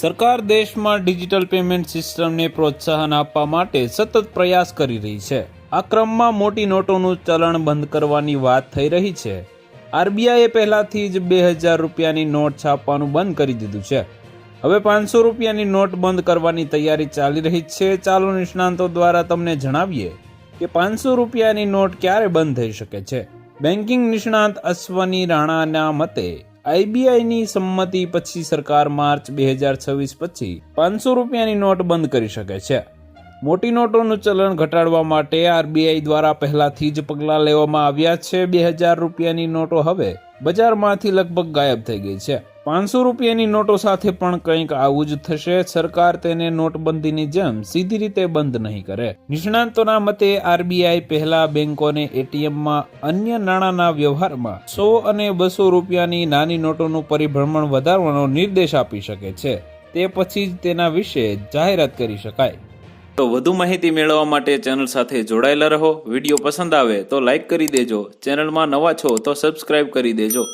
સરકાર દેશમાં digital payment સિસ્ટમને પ્રોત્સાહન આપવા માટે સતત પ્રયાસ કરી રહી છે। આ ક્રમમાં મોટી નોટોનું ચલણ બંધ કરવાની વાત થઈ રહી છે। આરબીઆઈએ પહેલાથી જ 2000 રૂપિયાની નોટ છાપવાનું બંધ કરી દીધું છે। હવે 500 રૂપિયાની નોટ બંધ કરવાની તૈયારી ચાલી રહી છે। ચાલો નિષ્ણાંતો દ્વારા તમને જણાવીએ કે 500 રૂપિયાની નોટ ક્યારે બંધ થઈ શકે છે। બેન્કિંગ નિષ્ણાંત અશ્વની રાણાના મતે આરબીઆઈની સંમતિ પછી સરકાર માર્ચ 2026 પછી 500 રૂપિયાની નોટ બંધ કરી શકે છે। મોટી નોટોનું ચલણ ઘટાડવા માટે આરબીઆઈ દ્વારા પહેલાથી જ પગલાં લેવામાં આવ્યા છે। 2000 રૂપિયાની નોટો હવે બજારમાંથી લગભગ ગાયબ થઈ ગઈ છે। 500 રૂપિયાની નોટો સાથે પણ કંઈક આવું જ થશે। સરકાર તેને નોટબંધીની જેમ સીધી રીતે બંધ નહીં કરે। નિષ્ણાંતોના મતે આરબીઆઈ પહેલા બેંકોને એટીએમમાં અન્ય નાણાંના વ્યવહારમાં 100 અને 200 રૂપિયાની નાની નોટોનું પરિભ્રમણ વધારવાનો નિર્દેશ આપી શકે છે। તે પછી જ તેના વિશે જાહેરાત કરી શકાય। તો વધુ માહિતી મેળવવા માટે ચેનલ સાથે જોડાયેલા રહો। વિડીયો પસંદ આવે તો લાઈક કરી દેજો। ચેનલમાં નવા છો તો સબસ્ક્રાઇબ કરી દેજો।